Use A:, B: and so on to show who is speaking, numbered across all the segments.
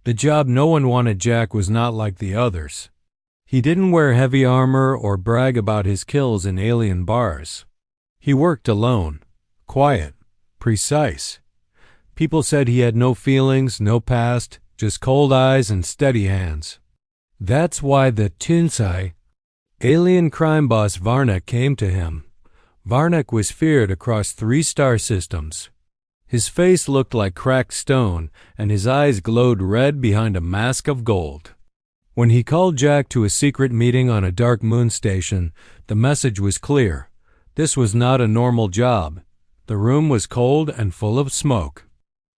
A: The job no one wanted Jack was not like the others. He didn't wear heavy armor or brag about his kills in alien bars. He worked alone, quiet, precise. People said he had no feelings, no past, just cold eyes and steady hands. That's why the Tinsai, alien crime boss Varnak, came to him. Varnak was feared across 3 star systems. His face looked like cracked stone, and his eyes glowed red behind a mask of gold. When he called Jack to a secret meeting on a dark moon station, the message was clear. This was not a normal job. The room was cold and full of smoke.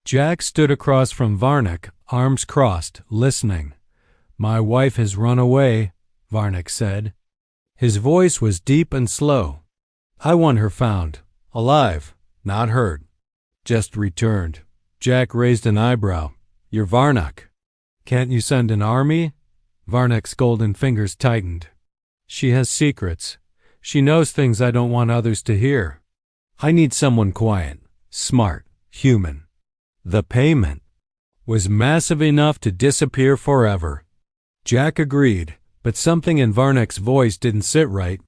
A: Jack stood across from Varnak, arms crossed, listening. "My wife has run away," Varnak said. His voice was deep and slow. "I want her found, alive, not hurt. Just returned." Jack raised an eyebrow. "You're Varnak. Can't you send an army?" Varnak's golden fingers tightened. "She has secrets. She knows things I don't want others to hear. I need someone quiet, smart, human." The payment was massive enough to disappear forever. Jack agreed, but something in Varnak's voice didn't sit right.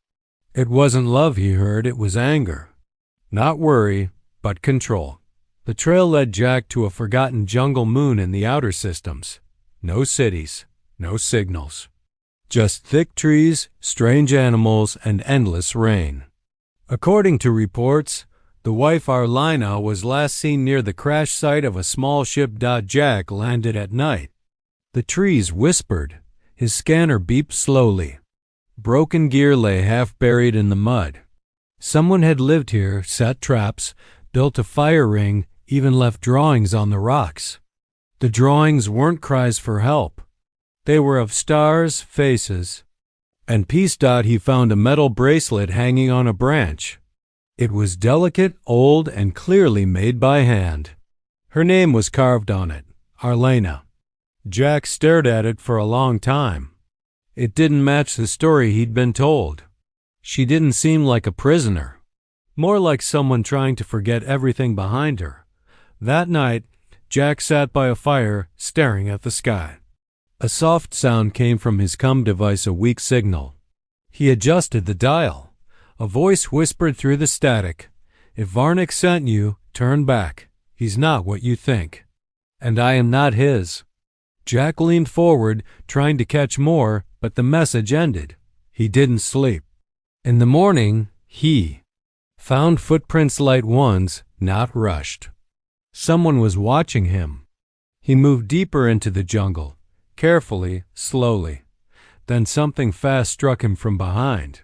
A: It wasn't love he heard, it was anger. Not worry, but control. The trail led Jack to a forgotten jungle moon in the outer systems. No cities, no signals. Just thick trees, strange animals, and endless rain. According to reports, the wife Arlina was last seen near the crash site of a small ship. Jack landed at night. The trees whispered. His scanner beeped slowly. Broken gear lay half buried in the mud. Someone had lived here, set traps, built a fire ring, even left drawings on the rocks. The drawings weren't cries for help. They were of stars, faces, and peace. He found a metal bracelet hanging on a branch. It was delicate, old, and clearly made by hand. Her name was carved on it, Arlena. Jack stared at it for a long time. It didn't match the story he'd been told. She didn't seem like a prisoner, more like someone trying to forget everything behind her. That night, Jack sat by a fire, staring at the sky. A soft sound came from his comm device, a weak signal. He adjusted the dial. A voice whispered through the static, "If Varnak sent you, turn back. He's not what you think. And I am not his." Jack leaned forward, trying to catch more, but the message ended. He didn't sleep. In the morning, he found footprints, light ones, not rushed. Someone was watching him. He moved deeper into the jungle. Carefully, slowly. Then something fast struck him from behind.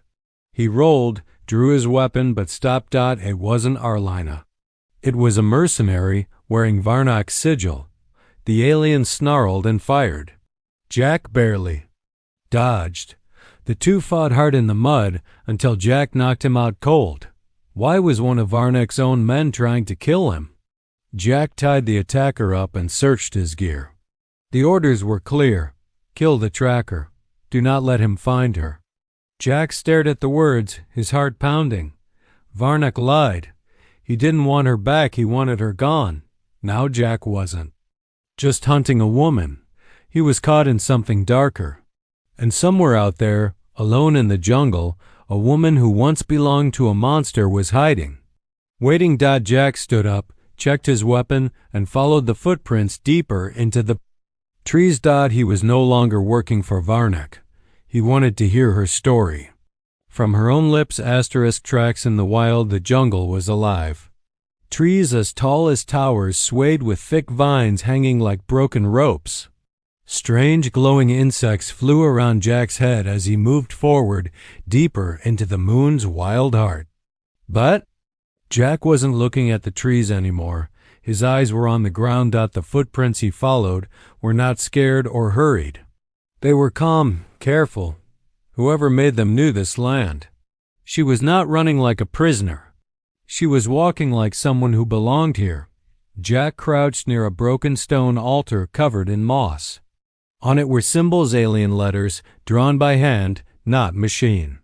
A: He rolled, drew his weapon, but stopped. It wasn't Arlina. It was a mercenary wearing Varnak's sigil. The alien snarled and fired. Jack barely dodged. The two fought hard in the mud until Jack knocked him out cold. Why was one of Varnak's own men trying to kill him? Jack tied the attacker up and searched his gear. The orders were clear. Kill the tracker. Do not let him find her. Jack stared at the words, his heart pounding. Varnak lied. He didn't want her back, he wanted her gone. Now Jack wasn't just hunting a woman. He was caught in something darker. And somewhere out there, alone in the jungle, a woman who once belonged to a monster was hiding. Waiting. Jack stood up, checked his weapon, and followed the footprints deeper into the trees. He was no longer working for Varnak. He wanted to hear her story. From her own lips, tracks in the wild, the jungle was alive. Trees as tall as towers swayed with thick vines hanging like broken ropes. Strange glowing insects flew around Jack's head as he moved forward, deeper into the moon's wild heart. But Jack wasn't looking at the trees anymore. His eyes were on the ground. The footprints he followed were not scared or hurried. They were calm, careful. Whoever made them knew this land. She was not running like a prisoner. She was walking like someone who belonged here. Jack crouched near a broken stone altar covered in moss. On it were symbols, alien letters, drawn by hand, not machine.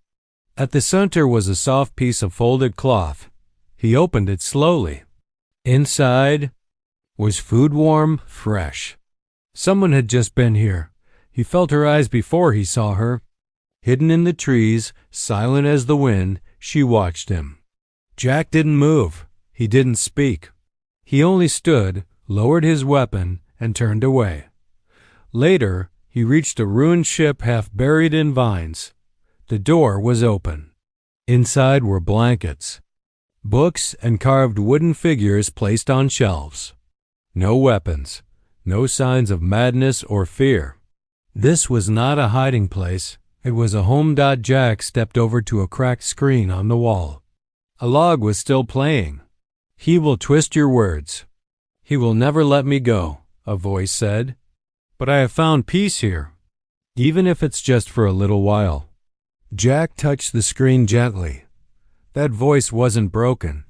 A: At the center was a soft piece of folded cloth. He opened it slowly. Inside was food, warm, fresh. Someone had just been here. He felt her eyes before he saw her. Hidden in the trees, silent as the wind, she watched him. Jack didn't move. He didn't speak. He only stood, lowered his weapon, and turned away. Later, he reached a ruined ship half buried in vines. The door was open. Inside were blankets, books, and carved wooden figures placed on shelves. No weapons, no signs of madness or fear. This was not a hiding place. It was a home. Jack stepped over to a cracked screen on the wall. A log was still playing. "He will twist your words. He will never let me go," a voice said. "But I have found peace here, even if it's just for a little while." Jack touched the screen gently. That voice wasn't broken.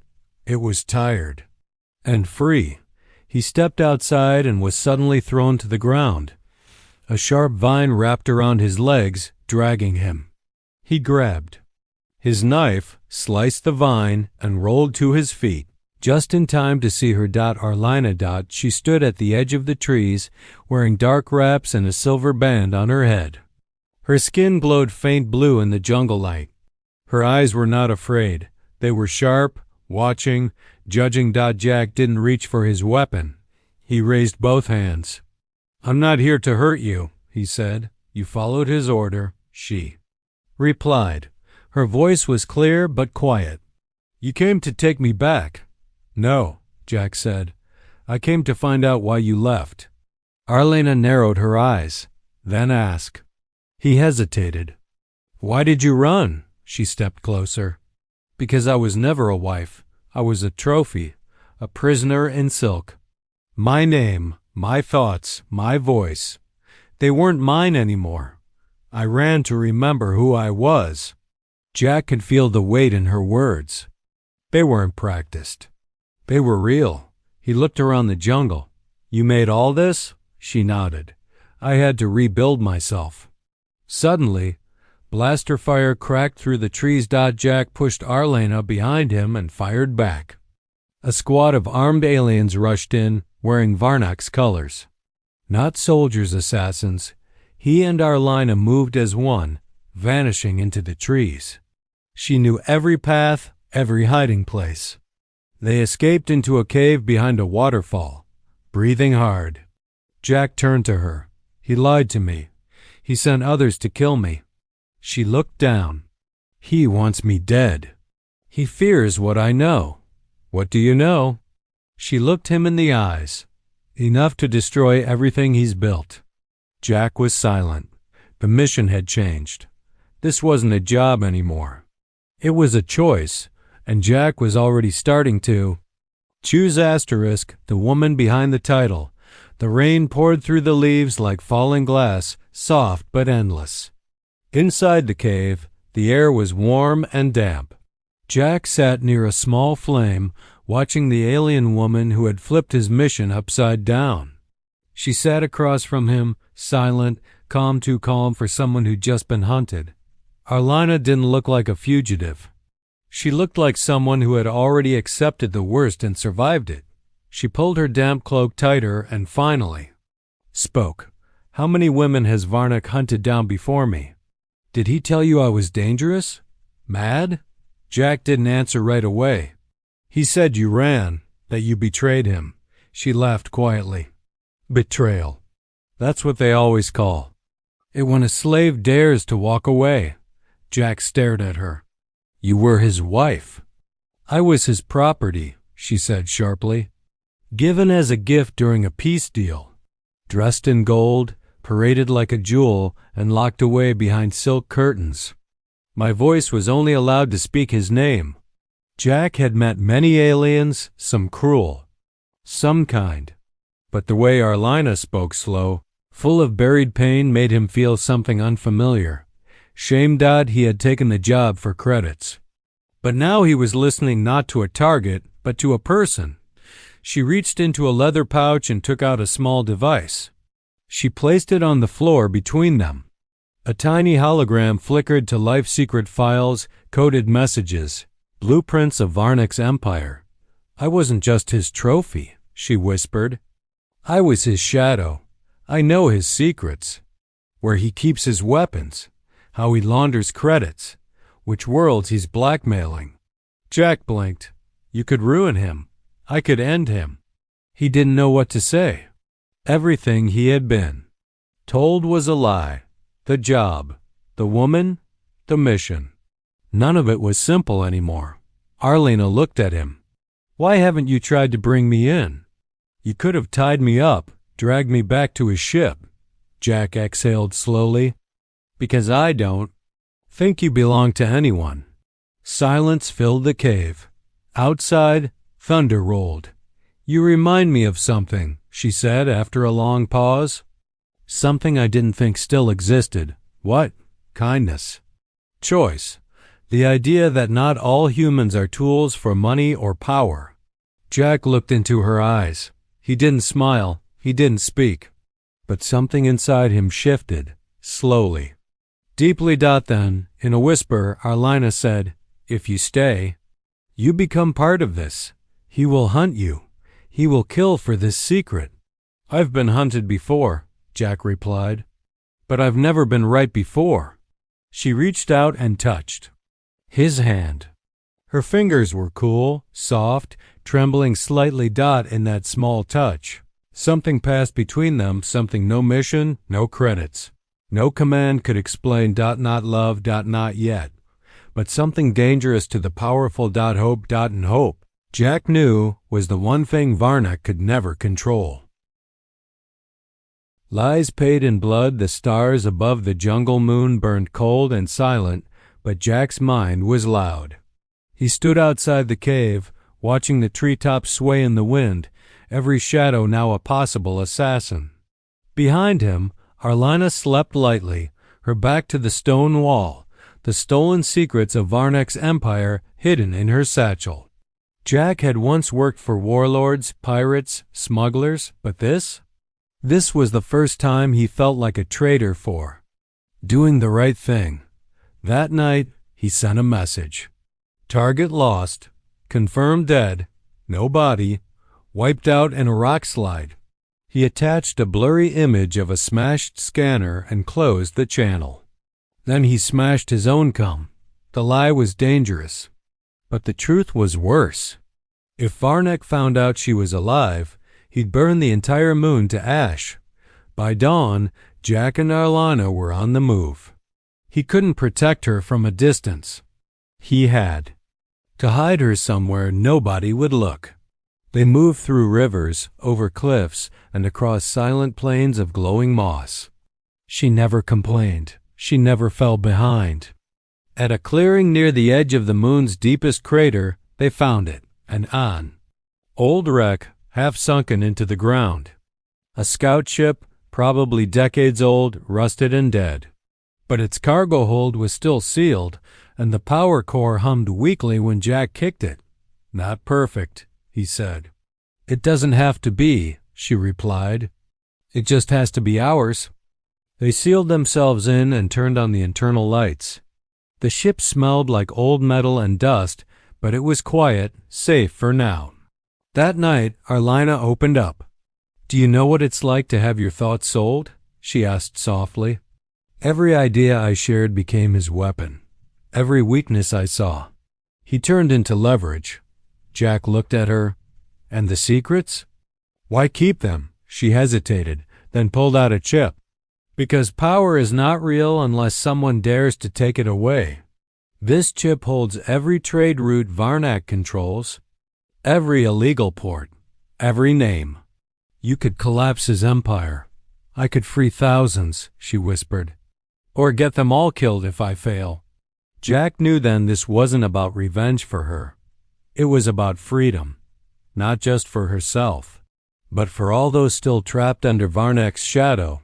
A: It was tired and free. He stepped outside and was suddenly thrown to the ground. A sharp vine wrapped around his legs, dragging him. He grabbed. His knife sliced the vine and rolled to his feet. Just in time to see her. Arlina. She stood at the edge of the trees, wearing dark wraps and a silver band on her head. Her skin glowed faint blue in the jungle light. Her eyes were not afraid. They were sharp, watching, judging. Jack didn't reach for his weapon. He raised both hands. "I'm not here to hurt you," he said. "You followed his order," she replied. Her voice was clear but quiet. "You came to take me back." "No," Jack said. "I came to find out why you left." Arlena narrowed her eyes, then asked. He hesitated. "Why did you run?" She stepped closer. "Because I was never a wife. I was a trophy, a prisoner in silk. My name, my thoughts, my voice. They weren't mine anymore. I ran to remember who I was." Jack could feel the weight in her words. They weren't practiced. They were real. He looked around the jungle. "You made all this?" She nodded. "I had to rebuild myself." Suddenly, blaster fire cracked through the trees. Jack pushed Arlena behind him and fired back. A squad of armed aliens rushed in, wearing Varnak's colors. Not soldiers, assassins. He and Arlena moved as one, vanishing into the trees. She knew every path, every hiding place. They escaped into a cave behind a waterfall, breathing hard. Jack turned to her. "He lied to me. He sent others to kill me." She looked down. "He wants me dead. He fears what I know." "What do you know?" She looked him in the eyes. "Enough to destroy everything he's built." Jack was silent. The mission had changed. This wasn't a job anymore. It was a choice, and Jack was already starting to choose. The woman behind the title. The rain poured through the leaves like falling glass, soft but endless. Inside the cave, the air was warm and damp. Jack sat near a small flame, watching the alien woman who had flipped his mission upside down. She sat across from him, silent, calm, too calm for someone who'd just been hunted. Arlena didn't look like a fugitive. She looked like someone who had already accepted the worst and survived it. She pulled her damp cloak tighter and finally spoke. "How many women has Varnak hunted down before me? Did he tell you I was dangerous? Mad?" Jack didn't answer right away. "He said you ran, that you betrayed him." She laughed quietly. "Betrayal. That's what they always call it when a slave dares to walk away." Jack stared at her. "You were his wife." "I was his property," she said sharply. "Given as a gift during a peace deal. Dressed in gold, paraded like a jewel, and locked away behind silk curtains. My voice was only allowed to speak his name." Jack had met many aliens, some cruel, some kind. But the way Arlena spoke, slow, full of buried pain, made him feel something unfamiliar. Shamed that he had taken the job for credits. But now he was listening not to a target, but to a person. She reached into a leather pouch and took out a small device. She placed it on the floor between them. A tiny hologram flickered to life secret files, coded messages, blueprints of Varnak's empire. "I wasn't just his trophy," she whispered. "I was his shadow. I know his secrets, where he keeps his weapons, how he launders credits, which worlds he's blackmailing. Jack blinked. You could ruin him. I could end him. He didn't know what to say. Everything he had been told was a lie. The job, the woman, the mission. None of it was simple anymore. Arlena looked at him. Why haven't you tried to bring me in? You could have tied me up, dragged me back to his ship. Jack exhaled slowly. Because I don't think you belong to anyone. Silence filled the cave. Outside, thunder rolled. You remind me of something, she said after a long pause. Something I didn't think still existed. What? Kindness. Choice. The idea that not all humans are tools for money or power. Jack looked into her eyes. He didn't smile. He didn't speak. But something inside him shifted, slowly. Deeply. Then, in a whisper, Arlena said, If you stay, you become part of this. He will hunt you. He will kill for this secret. I've been hunted before, Jack replied. But I've never been right before. She reached out and touched his hand. Her fingers were cool, soft, trembling slightly. In that small touch, something passed between them, something no mission, no credits, no command could explain. Not love. Not yet. But something dangerous to the powerful. Hope. And hope, Jack knew, was the one thing Varnak could never control. Lies paid in blood. The stars above the jungle moon burned cold and silent, but Jack's mind was loud. He stood outside the cave, watching the treetops sway in the wind, every shadow now a possible assassin. Behind him, Arlena slept lightly, her back to the stone wall, the stolen secrets of Varnak's empire hidden in her satchel. Jack had once worked for warlords, pirates, smugglers, but this was the first time he felt like a traitor for doing the right thing. That night, he sent a message. Target lost, confirmed dead, no body, wiped out in a rock slide. He attached a blurry image of a smashed scanner and closed the channel. Then he smashed his own com. The lie was dangerous, but the truth was worse. If Varnak found out she was alive, he'd burn the entire moon to ash. By dawn, Jack and Arlena were on the move. He couldn't protect her from a distance. He had to hide her somewhere nobody would look. They moved through rivers, over cliffs, and across silent plains of glowing moss. She never complained. She never fell behind. At a clearing near the edge of the moon's deepest crater, they found it, an old wreck, half sunken into the ground. A scout ship, probably decades old, rusted and dead. But its cargo hold was still sealed, and the power core hummed weakly when Jack kicked it. Not perfect, he said. It doesn't have to be, she replied. It just has to be ours. They sealed themselves in and turned on the internal lights. The ship smelled like old metal and dust, but it was quiet, safe for now. That night, Arlena opened up. Do you know what it's like to have your thoughts sold? She asked softly. Every idea I shared became his weapon. Every weakness I saw, he turned into leverage. Jack looked at her. And the secrets? Why keep them? She hesitated, then pulled out a chip. Because power is not real unless someone dares to take it away. This chip holds every trade route Varnak controls, every illegal port, every name. You could collapse his empire. I could free thousands, she whispered. Or get them all killed if I fail. Jack knew then this wasn't about revenge for her. It was about freedom, not just for herself, but for all those still trapped under Varnak's shadow.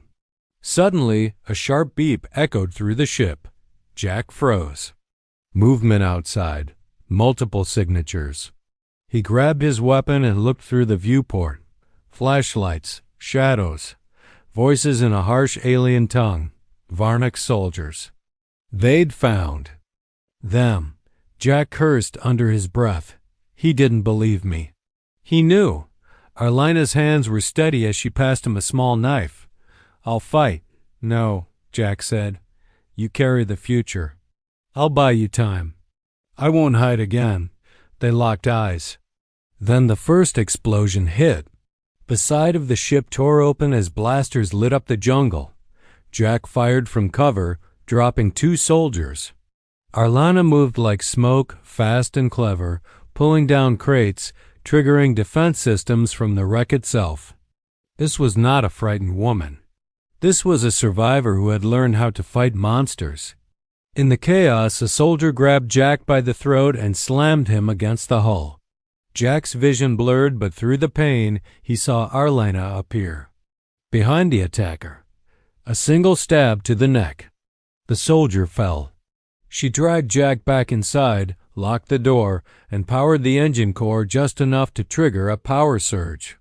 A: Suddenly, a sharp beep echoed through the ship. Jack froze. Movement outside. Multiple signatures. He grabbed his weapon and looked through the viewport. Flashlights, shadows, voices in a harsh alien tongue. Varnak soldiers. They'd found them. Jack cursed under his breath. He didn't believe me. He knew. Arlena's hands were steady as she passed him a small knife. I'll fight. No, Jack said. You carry the future. I'll buy you time. I won't hide again. They locked eyes. Then the first explosion hit. The side of the ship tore open as blasters lit up the jungle. Jack fired from cover, dropping 2 soldiers. Arlana moved like smoke, fast and clever, pulling down crates, triggering defense systems from the wreck itself. This was not a frightened woman. This was a survivor who had learned how to fight monsters. In the chaos, a soldier grabbed Jack by the throat and slammed him against the hull. Jack's vision blurred, but through the pain, he saw Arlena appear. Behind the attacker. A single stab to the neck. The soldier fell. She dragged Jack back inside, locked the door, and powered the engine core just enough to trigger a power surge.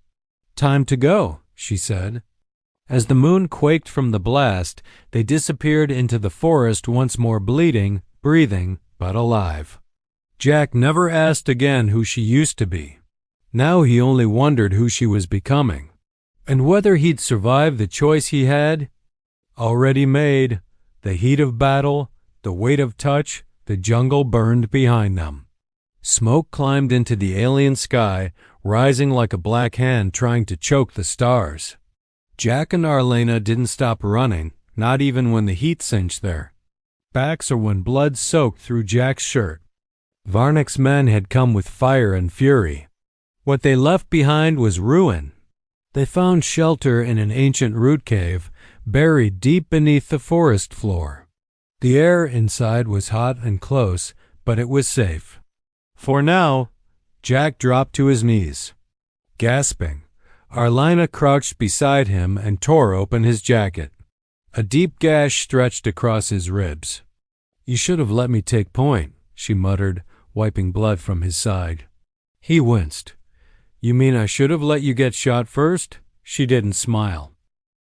A: Time to go, she said. As the moon quaked from the blast, they disappeared into the forest, once more bleeding, breathing, but alive. Jack never asked again who she used to be. Now he only wondered who she was becoming, and whether he'd survive the choice he had already made. The heat of battle, the weight of touch, the jungle burned behind them. Smoke climbed into the alien sky, rising like a black hand trying to choke the stars. Jack and Arlena didn't stop running, not even when the heat cinched their backs or when blood soaked through Jack's shirt. Varnick's men had come with fire and fury. What they left behind was ruin. They found shelter in an ancient root cave, buried deep beneath the forest floor. The air inside was hot and close, but it was safe. For now, Jack dropped to his knees. Gasping, Arlena crouched beside him and tore open his jacket. A deep gash stretched across his ribs. "You should have let me take point," she muttered, wiping blood from his side. He winced. "You mean I should have let you get shot first?" She didn't smile.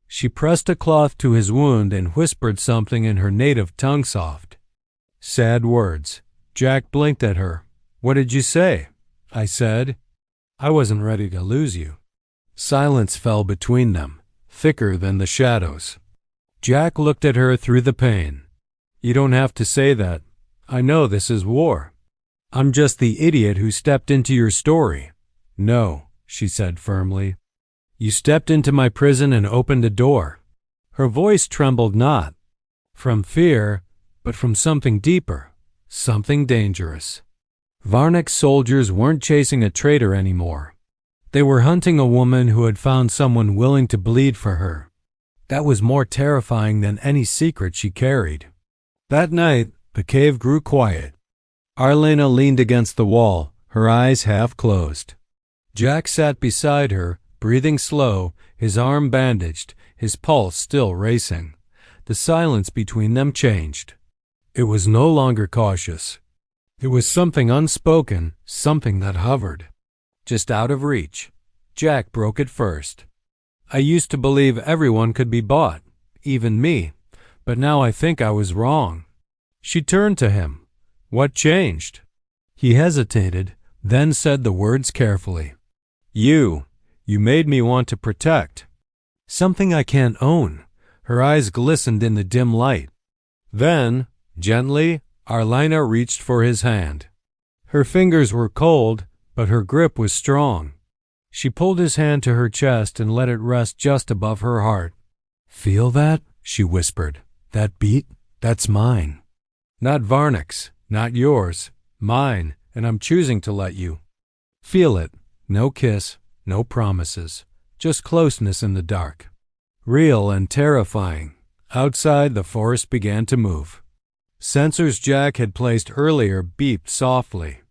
A: She pressed a cloth to his wound and whispered something in her native tongue, soft, sad words. Jack blinked at her. "What did you say?" "I said I wasn't ready to lose you." Silence fell between them, thicker than the shadows. Jack looked at her through the pain. "You don't have to say that. I know this is war. I'm just the idiot who stepped into your story." "No," she said firmly. "You stepped into my prison and opened a door." Her voice trembled not from fear, but from something deeper, something dangerous. Varnick's soldiers weren't chasing a traitor anymore. They were hunting a woman who had found someone willing to bleed for her. That was more terrifying than any secret she carried. That night, the cave grew quiet. Arlena leaned against the wall, her eyes half closed. Jack sat beside her, breathing slow, his arm bandaged, his pulse still racing. The silence between them changed. It was no longer cautious. It was something unspoken, something that hovered, just out of reach. Jack broke it first. "I used to believe everyone could be bought, even me, but now I think I was wrong." She turned to him. "What changed?" He hesitated, then said the words carefully. You made me want to protect. Something I can't own." Her eyes glistened in the dim light. Then, gently, Arlena reached for his hand. Her fingers were cold, but her grip was strong. She pulled his hand to her chest and let it rest just above her heart. "Feel that?" she whispered. "That beat? That's mine. Not Varnick's, not yours, mine, and I'm choosing to let you feel it. No kiss, no promises, just closeness in the dark. Real and terrifying." Outside, the forest began to move. Sensors Jack had placed earlier beeped softly.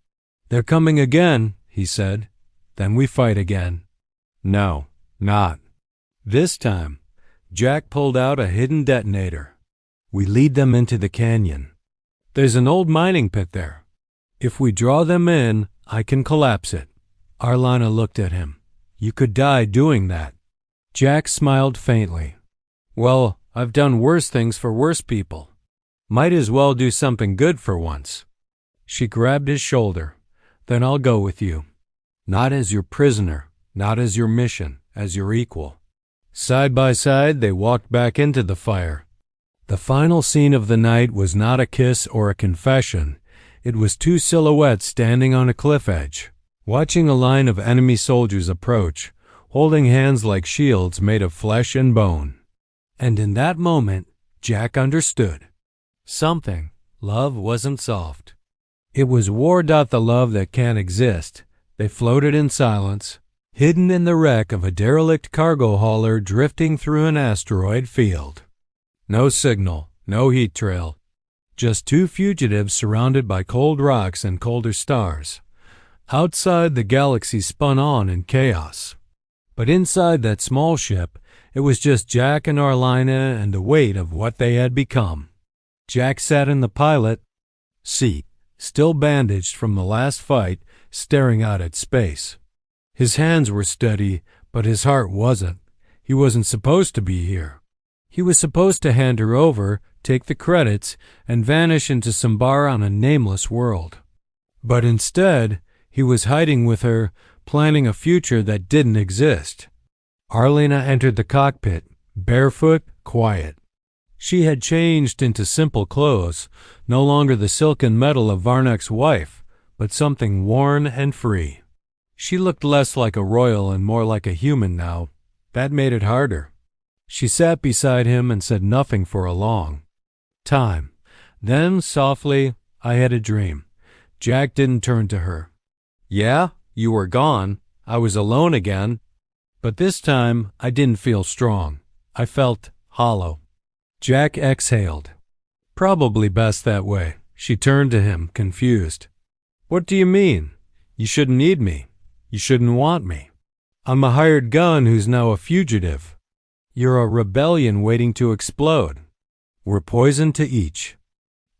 A: "They're coming again," he said. "Then we fight again." "No, not this time." Jack pulled out a hidden detonator. "We lead them into the canyon. There's an old mining pit there. If we draw them in, I can collapse it." Arlena looked at him. "You could die doing that." Jack smiled faintly. "Well, I've done worse things for worse people. Might as well do something good for once." She grabbed his shoulder. "Then I'll go with you. Not as your prisoner, not as your mission, as your equal." Side by side, they walked back into the fire. The final scene of the night was not a kiss or a confession. It was two silhouettes standing on a cliff edge, watching a line of enemy soldiers approach, holding hands like shields made of flesh and bone. And in that moment, Jack understood. Something. Love wasn't soft. It was war. The love that can't exist. They floated in silence, hidden in the wreck of a derelict cargo hauler drifting through an asteroid field. No signal, no heat trail. Just two fugitives surrounded by cold rocks and colder stars. Outside, the galaxy spun on in chaos. But inside that small ship, it was just Jack and Arlina and the weight of what they had become. Jack sat in the pilot seat, still bandaged from the last fight, staring out at space. His hands were steady, but his heart wasn't. He wasn't supposed to be here. He was supposed to hand her over, take the credits, and vanish into some bar on a nameless world. But instead, he was hiding with her, planning a future that didn't exist. Arlina entered the cockpit, barefoot, quiet. She had changed into simple clothes, no longer the silken metal of Varnak's wife, but something worn and free. She looked less like a royal and more like a human now. That made it harder. She sat beside him and said nothing for a long time. Then, softly, I had a dream. Jack didn't turn to her. Yeah, you were gone. I was alone again. But this time, I didn't feel strong. I felt hollow. Jack exhaled. Probably best that way. She turned to him, confused. What do you mean? You shouldn't need me. You shouldn't want me. I'm a hired gun who's now a fugitive. You're a rebellion waiting to explode. We're poison to each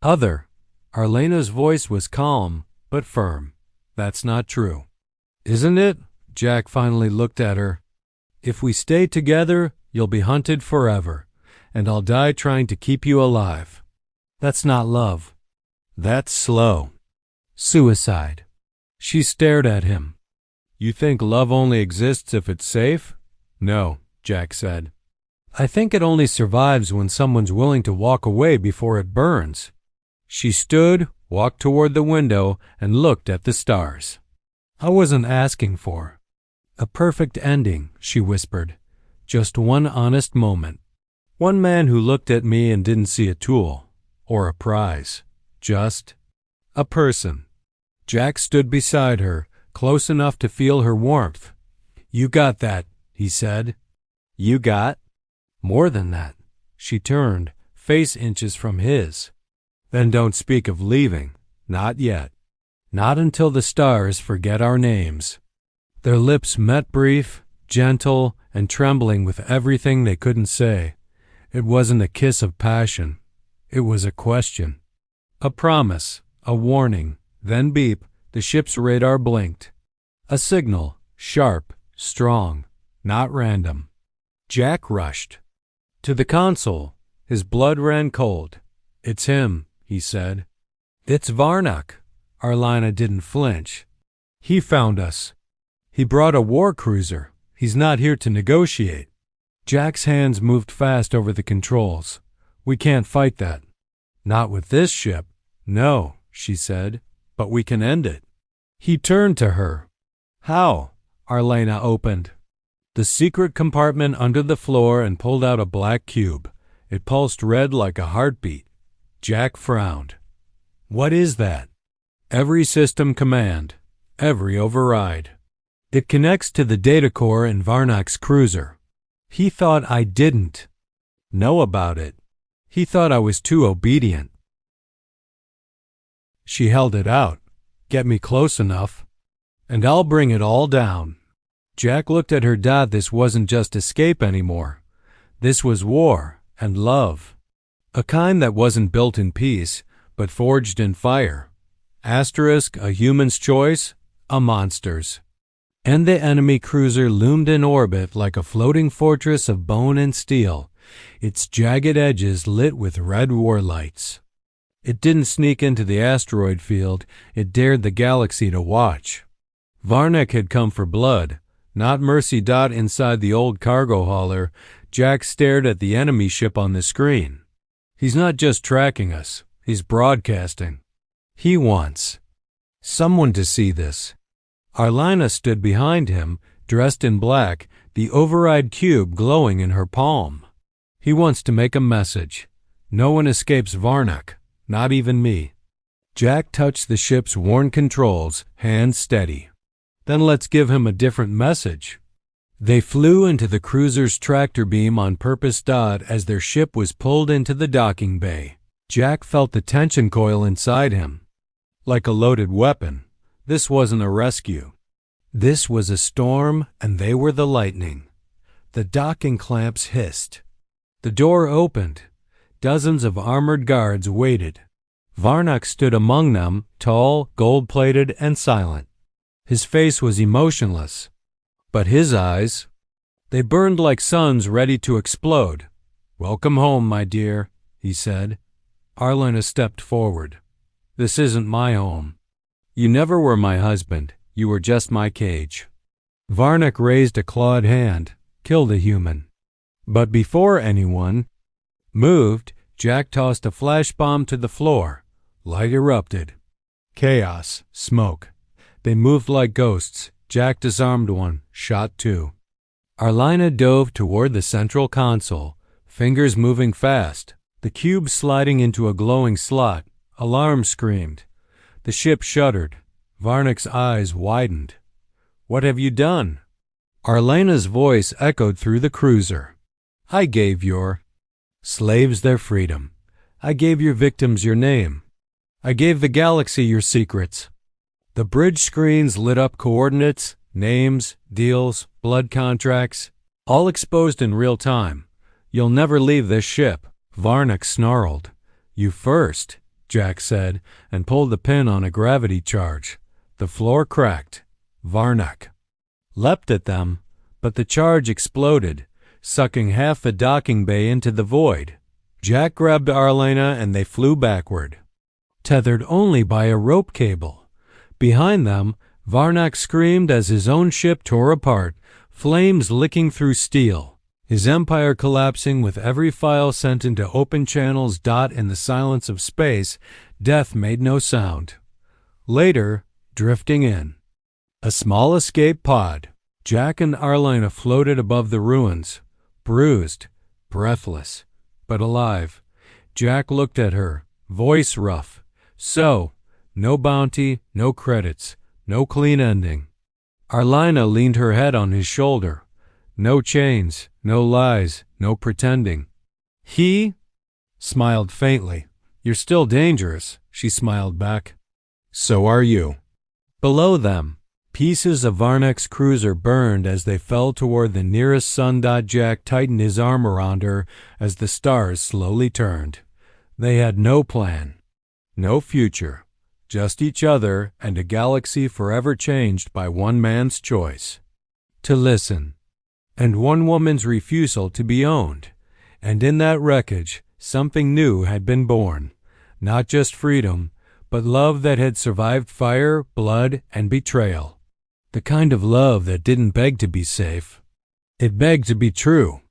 A: other. Arlena's voice was calm, but firm. That's not true. Isn't it? Jack finally looked at her. If we stay together, you'll be hunted forever, and I'll die trying to keep you alive. That's not love. That's slow. Suicide. She stared at him. You think love only exists if it's safe? No, Jack said. I think it only survives when someone's willing to walk away before it burns. She stood, walked toward the window, and looked at the stars. I wasn't asking for a perfect ending, she whispered. Just one honest moment. One man who looked at me and didn't see a tool or a prize. Just a person. Jack stood beside her, close enough to feel her warmth. You got that, he said. You got? More than that. She turned, face inches from his. Then don't speak of leaving. Not yet. Not until the stars forget our names. Their lips met brief, gentle, and trembling with everything they couldn't say. It wasn't a kiss of passion. It was a question. A promise, a warning. Then beep, the ship's radar blinked. A signal, sharp, strong, not random. Jack rushed to the console. His blood ran cold. It's him, he said. It's Varnak. Arlina didn't flinch. He found us. He brought a war cruiser. He's not here to negotiate. Jack's hands moved fast over the controls. We can't fight that. Not with this ship. No, she said, but we can end it. He turned to her. How? Arlina opened the secret compartment under the floor and pulled out a black cube. It pulsed red like a heartbeat. Jack frowned. What is that? Every system command. Every override. It connects to the data core in Varnak's cruiser. He thought I didn't know about it. He thought I was too obedient. She held it out. Get me close enough, and I'll bring it all down. Jack looked at her. This wasn't just escape anymore. This was war and love. A kind that wasn't built in peace, but forged in fire. Asterisk, a human's choice, a monster's. And the enemy cruiser loomed in orbit like a floating fortress of bone and steel, its jagged edges lit with red war lights. It didn't sneak into the asteroid field, it dared the galaxy to watch. Varnak had come for blood, not Mercy. Inside the old cargo hauler, Jack stared at the enemy ship on the screen. He's not just tracking us, he's broadcasting. He wants someone to see this. Arlina stood behind him, dressed in black, the override cube glowing in her palm. He wants to make a message. No one escapes Varnak, not even me. Jack touched the ship's worn controls, hands steady. Then let's give him a different message. They flew into the cruiser's tractor beam on purpose. As their ship was pulled into the docking bay, Jack felt the tension coil inside him. Like a loaded weapon, this wasn't a rescue. This was a storm, and they were the lightning. The docking clamps hissed. The door opened. Dozens of armored guards waited. Varnak stood among them, tall, gold-plated, and silent. His face was emotionless, but his eyes, they burned like suns ready to explode. "Welcome home, my dear," he said. Arlina stepped forward. "This isn't my home. You never were my husband. You were just my cage." Varnak raised a clawed hand, killed a human. But before anyone moved, Jack tossed a flash bomb to the floor. Light erupted. Chaos, smoke. They moved like ghosts. Jack disarmed one, shot two. Arlina dove toward the central console, fingers moving fast, the cube sliding into a glowing slot. Alarm screamed. The ship shuddered. Varnak's eyes widened. "What have you done?" Arlina's voice echoed through the cruiser. "I gave your slaves their freedom. I gave your victims your name. I gave the galaxy your secrets." The bridge screens lit up coordinates, names, deals, blood contracts, all exposed in real time. "You'll never leave this ship," Varnak snarled. "You first," Jack said, and pulled the pin on a gravity charge. The floor cracked. Varnak leapt at them, but the charge exploded, sucking half the docking bay into the void. Jack grabbed Arlina and they flew backward, tethered only by a rope cable. Behind them, Varnak screamed as his own ship tore apart, flames licking through steel, his empire collapsing with every file sent into open channels. In the silence of space, death made no sound. Later, drifting in, a small escape pod. Jack and Arlina floated above the ruins, bruised, breathless, but alive. Jack looked at her, voice rough. "So, no bounty, no credits, no clean ending." Arlina leaned her head on his shoulder. "No chains, no lies, no pretending." He smiled faintly. "You're still dangerous," she smiled back. "So are you." Below them, pieces of Varnak's cruiser burned as they fell toward the nearest sun. Jack tightened his arm around her as the stars slowly turned. They had no plan, no future, just each other and a galaxy forever changed by one man's choice to listen, and one woman's refusal to be owned. And in that wreckage, something new had been born, not just freedom, but love that had survived fire, blood, and betrayal. The kind of love that didn't beg to be safe. It begged to be true.